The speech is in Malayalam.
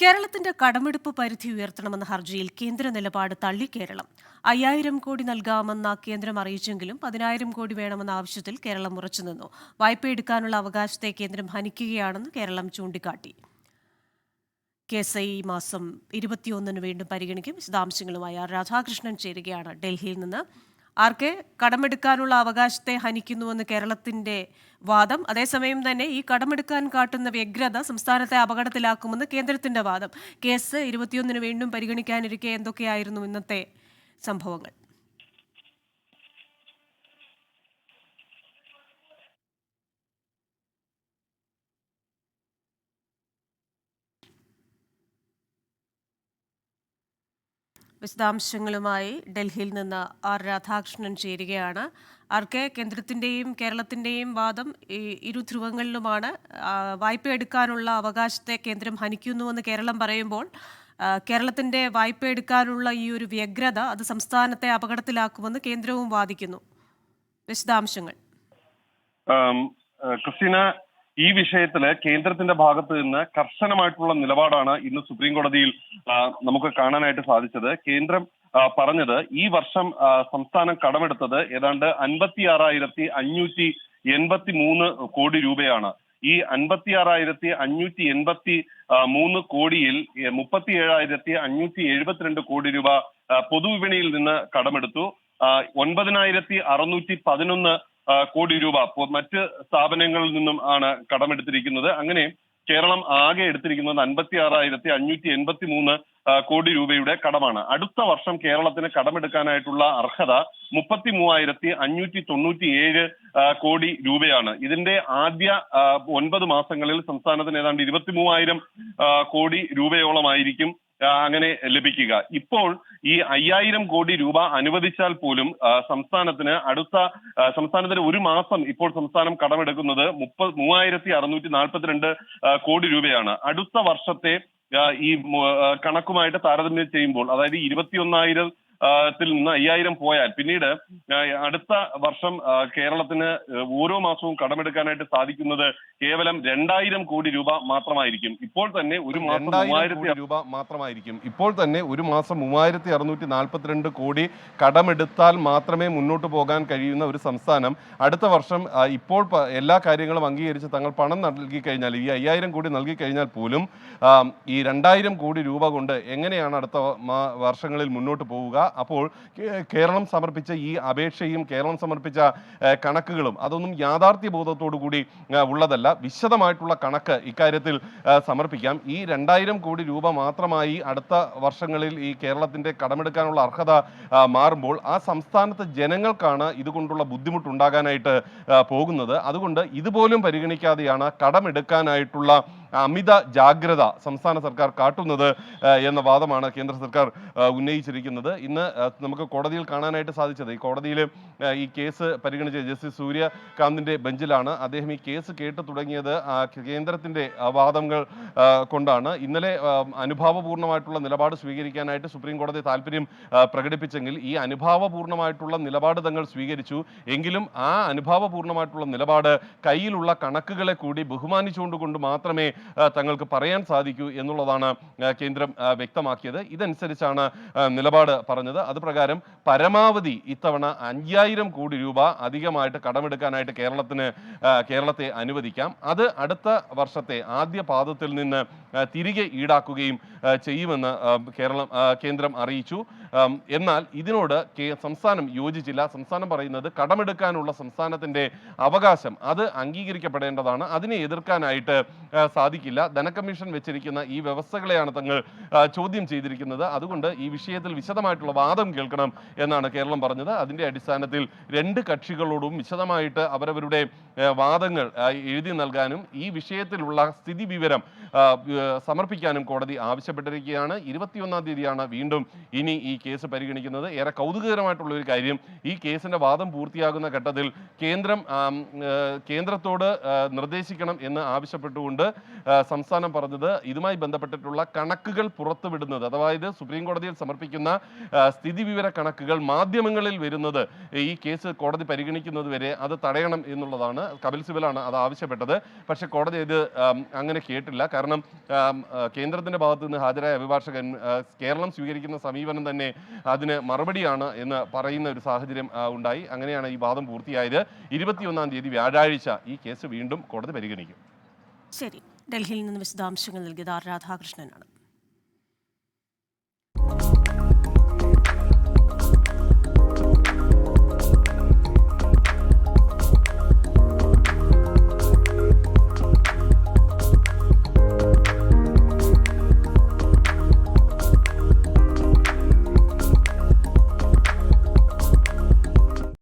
കേരളത്തിന്റെ കടമെടുപ്പ് പരിധി ഉയർത്തണമെന്ന ഹർജിയിൽ കേന്ദ്ര നിലപാട് തള്ളി കേരളം. 5000 കോടി നൽകാമെന്ന കേന്ദ്രം അറിയിച്ചെങ്കിലും 10,000 കോടി വേണമെന്ന ആവശ്യത്തിൽ കേരളം ഉറച്ചുനിന്നു. വായ്പയെടുക്കാനുള്ള അവകാശത്തെ കേന്ദ്രം ഹനിക്കുകയാണെന്ന് കേരളം ചൂണ്ടിക്കാട്ടി. കേസ് ഈ മാസം 21 വീണ്ടും പരിഗണിക്കും. വിശദാംശങ്ങളുമായി രാധാകൃഷ്ണൻ ചേരുകയാണ് ഡൽഹിയിൽ നിന്ന്. ആർക്കെ കടമെടുക്കാനുള്ള അവകാശത്തെ ഹനിക്കുന്നുവെന്ന് കേരളത്തിന്റെ വാദം, അതേസമയം തന്നെ ഈ കടമെടുക്കാൻ കാട്ടുന്ന വ്യഗ്രത സംസ്ഥാനത്തെ അപകടത്തിലാക്കുമെന്ന് കേന്ദ്രത്തിന്റെ വാദം. കേസ് 21 വീണ്ടും പരിഗണിക്കാനിരിക്കെ എന്തൊക്കെയായിരുന്നു ഇന്നത്തെ സംഭവങ്ങൾ? വിശദാംശങ്ങളുമായി ഡൽഹിയിൽ നിന്ന് രാധാകൃഷ്ണൻ ചേരുകയാണ്. കേന്ദ്രത്തിന്റെയും കേരളത്തിന്റെയും വാദം ഇരു ധ്രുവങ്ങളിലുമാണ്. വായ്പ എടുക്കാനുള്ള അവകാശത്തെ കേന്ദ്രം ഹനിക്കുന്നുവെന്ന് കേരളം പറയുമ്പോൾ, കേരളത്തിന്റെ വായ്പ എടുക്കാനുള്ള ഈ ഒരു വ്യഗ്രത അത് സംസ്ഥാനത്തെ അപകടത്തിലാക്കുമെന്ന് കേന്ദ്രവും വാദിക്കുന്നു. വിശദാംശങ്ങൾ. ക്രിസ്റ്റീന, ഈ വിഷയത്തില് കേന്ദ്രത്തിന്റെ ഭാഗത്ത് നിന്ന് കർശനമായിട്ടുള്ള നിലപാടാണ് ഇന്ന് സുപ്രീം കോടതിയിൽ നമുക്ക് കാണാനായിട്ട് സാധിച്ചത്. കേന്ദ്രം പറഞ്ഞത് ഈ വർഷം സംസ്ഥാനം കടമെടുത്തത് ഏതാണ്ട് 56,583 രൂപയാണ്. ഈ 56,583 കോടിയിൽ 37,572 കോടി രൂപ പൊതുവിപണിയിൽ നിന്ന് കടമെടുത്തു. 9,611 കോടി രൂപ മറ്റ് സ്ഥാപനങ്ങളിൽ നിന്നും ആണ് കടമെടുത്തിരിക്കുന്നത്. അങ്ങനെ കേരളം ആകെ എടുത്തിരിക്കുന്നത് 56,583 കോടി രൂപയുടെ കടമാണ്. അടുത്ത വർഷം കേരളത്തിന് കടമെടുക്കാനായിട്ടുള്ള അർഹത 33,597 കോടി രൂപയാണ്. ഇതിന്റെ ആദ്യ 9 മാസങ്ങളിൽ സംസ്ഥാനത്തിന് ഏതാണ്ട് 23,000 കോടി രൂപയോളമായിരിക്കും അങ്ങനെ ലഭിക്കുക. ഇപ്പോൾ ഈ 5,000 കോടി രൂപ അനുവദിച്ചാൽ പോലും സംസ്ഥാനത്തിന് ഒരു മാസം ഇപ്പോൾ സംസ്ഥാനം കടമെടുക്കുന്നത് 33,642 കോടി രൂപയാണ്. അടുത്ത വർഷത്തെ ഈ കണക്കുമായിട്ട് താരതമ്യം ചെയ്യുമ്പോൾ, അതായത് 21,000 ത്തിൽ നിന്ന് 5,000 പോയാൽ പിന്നീട് അടുത്ത വർഷം കേരളത്തിന് ഓരോ മാസവും കടമെടുക്കാനായിട്ട് സാധിക്കുന്നത് കേവലം 2,000 കോടി രൂപ മാത്രമായിരിക്കും. ഇപ്പോൾ തന്നെ ഒരു മാസം 3,642 കോടി കടമെടുത്താൽ മാത്രമേ മുന്നോട്ട് പോകാൻ കഴിയുന്ന ഒരു സംസ്ഥാനം അടുത്ത വർഷം ഇപ്പോൾ എല്ലാ കാര്യങ്ങളും അംഗീകരിച്ച് തങ്ങൾ പണം നൽകി കഴിഞ്ഞാൽ, ഈ 5,000 കോടി നൽകി കഴിഞ്ഞാൽ പോലും ഈ 2,000 കോടി രൂപ കൊണ്ട് എങ്ങനെയാണ് അടുത്ത വർഷങ്ങളിൽ മുന്നോട്ട് പോവുക? അപ്പോൾ കേരളം സമർപ്പിച്ച ഈ അപേക്ഷയും കേരളം സമർപ്പിച്ച കണക്കുകളും അതൊന്നും യാഥാർത്ഥ്യ ബോധത്തോടു കൂടി ഉള്ളതല്ല. വിശദമായിട്ടുള്ള കണക്ക് ഇക്കാര്യത്തിൽ സമർപ്പിക്കാം. ഈ 2,000 കോടി രൂപ മാത്രമായി അടുത്ത വർഷങ്ങളിൽ ഈ കേരളത്തിന്റെ കടമെടുക്കാനുള്ള അർഹത മാറുമ്പോൾ ആ സംസ്ഥാനത്തെ ജനങ്ങൾക്കാണ് ഇതുകൊണ്ടുള്ള ബുദ്ധിമുട്ടുണ്ടാകാനായിട്ട് പോകുന്നത്. അതുകൊണ്ട് ഇതുപോലും പരിഗണിക്കാതെയാണ് കടമെടുക്കാനായിട്ടുള്ള അമിത ജാഗ്രത സംസ്ഥാന സർക്കാർ കാട്ടുന്നത് എന്ന വാദമാണ് കേന്ദ്ര സർക്കാർ ഉന്നയിച്ചിരിക്കുന്നത്. ഇന്ന് നമുക്ക് കോടതിയിൽ കാണാനായിട്ട് സാധിച്ചത്, ഈ കോടതിയിൽ ഈ കേസ് പരിഗണിച്ച ജസ്റ്റിസ് സൂര്യകാന്തിന്റെ ബെഞ്ചിലാണ്. അദ്ദേഹം ഈ കേസ് കേട്ട് തുടങ്ങിയത് കേന്ദ്രത്തിന്റെ വാദങ്ങൾ കൊണ്ടാണ്. ഇന്നലെ അനുഭാവപൂർണ്ണമായിട്ടുള്ള നിലപാട് സ്വീകരിക്കാനായിട്ട് സുപ്രീം കോടതി താല്പര്യം പ്രകടിപ്പിച്ചെങ്കിൽ ഈ അനുഭാവപൂർണ്ണമായിട്ടുള്ള നിലപാട് തങ്ങൾ സ്വീകരിച്ചു. എങ്കിലും ആ അനുഭാവപൂർണ്ണമായിട്ടുള്ള നിലപാട് കയ്യിലുള്ള കണക്കുകളെ കൂടി ബഹുമാനിച്ചുകൊണ്ട് മാത്രമേ തങ്ങൾക്ക് പറയാൻ സാധിക്കൂ എന്നുള്ളതാണ് കേന്ദ്രം വ്യക്തമാക്കിയത്. ഇതനുസരിച്ചാണ് നിലപാട് പറഞ്ഞത്. അത് പ്രകാരം പരമാവധി ഇത്തവണ 5,000 കോടി രൂപ അധികമായിട്ട് കടമെടുക്കാനായിട്ട് കേരളത്തെ അനുവദിക്കാം. അത് അടുത്ത വർഷത്തെ ആദ്യ പാദത്തിൽ നിന്ന് തിരികെ ഈടാക്കുകയും ചെയ്യുമെന്ന് കേന്ദ്രം അറിയിച്ചു. എന്നാൽ ഇതിനോട് സംസ്ഥാനം യോജിച്ചില്ല. സംസ്ഥാനം പറയുന്നത് കടമെടുക്കാനുള്ള സംസ്ഥാനത്തിന്റെ അവകാശം അത് അംഗീകരിക്കപ്പെടേണ്ടതാണ്, അതിനെ എതിർക്കാനായിട്ട് സാധിക്കില്ല. ധനകമ്മീഷൻ വെച്ചിരിക്കുന്ന ഈ വ്യവസ്ഥകളെയാണ് തങ്ങൾ ചോദ്യം ചെയ്തിരിക്കുന്നത്. അതുകൊണ്ട് ഈ വിഷയത്തിൽ വിശദമായിട്ടുള്ള വാദം കേൾക്കണം എന്നാണ് കേരളം പറഞ്ഞത്. അതിന്റെ അടിസ്ഥാനത്തിൽ രണ്ട് കക്ഷികളോടും വിശദമായിട്ട് അവരവരുടെ വാദങ്ങൾ എഴുതി നൽകാനും ഈ വിഷയത്തിലുള്ള സ്ഥിതി വിവരം സമർപ്പിക്കാനും കോടതി ആവശ്യപ്പെട്ടിരിക്കുകയാണ്. 21-ാം തീയതിയാണ് വീണ്ടും ഇനി ഈ കേസ് പരിഗണിക്കുന്നത്. ഏറെ കൗതുകകരമായിട്ടുള്ള ഒരു കാര്യം, ഈ കേസിന്റെ വാദം പൂർത്തിയാകുന്ന ഘട്ടത്തിൽ കേന്ദ്രത്തോട് നിർദ്ദേശിക്കണം എന്ന് ആവശ്യപ്പെട്ടുകൊണ്ട് സംസ്ഥാനം പറഞ്ഞത് ഇതുമായി ബന്ധപ്പെട്ടിട്ടുള്ള കണക്കുകൾ പുറത്തുവിടുന്നത്, അതായത് സുപ്രീം കോടതിയിൽ സമർപ്പിക്കുന്ന സ്ഥിതിവിവര കണക്കുകൾ മാധ്യമങ്ങളിൽ വരുന്നത് ഈ കേസ് കോടതി പരിഗണിക്കുന്നത് വരെ അത് തടയണം എന്നുള്ളതാണ്. കപിൽ സിബലാണ് അത് ആവശ്യപ്പെട്ടത്. പക്ഷേ കോടതി ഇത് അങ്ങനെ കേട്ടില്ല. കാരണം കേന്ദ്രത്തിന്റെ ഭാഗത്ത് നിന്ന് ഹാജരായ അഭിഭാഷകൻ കേരളം സ്വീകരിക്കുന്ന സമീപനം തന്നെ അതിന് മറുപടിയാണ് എന്ന് പറയുന്ന ഒരു സാഹചര്യം ഉണ്ടായി. അങ്ങനെയാണ് ഈ വാദം പൂർത്തിയായത്. 21-ാം തീയതി വ്യാഴാഴ്ച ഈ കേസ് വീണ്ടും കോടതി പരിഗണിക്കും. ശരി, ഡൽഹിയിൽ നിന്ന് വിശദാംശങ്ങൾ നൽകിയത് ആർ രാധാകൃഷ്ണനാണ്.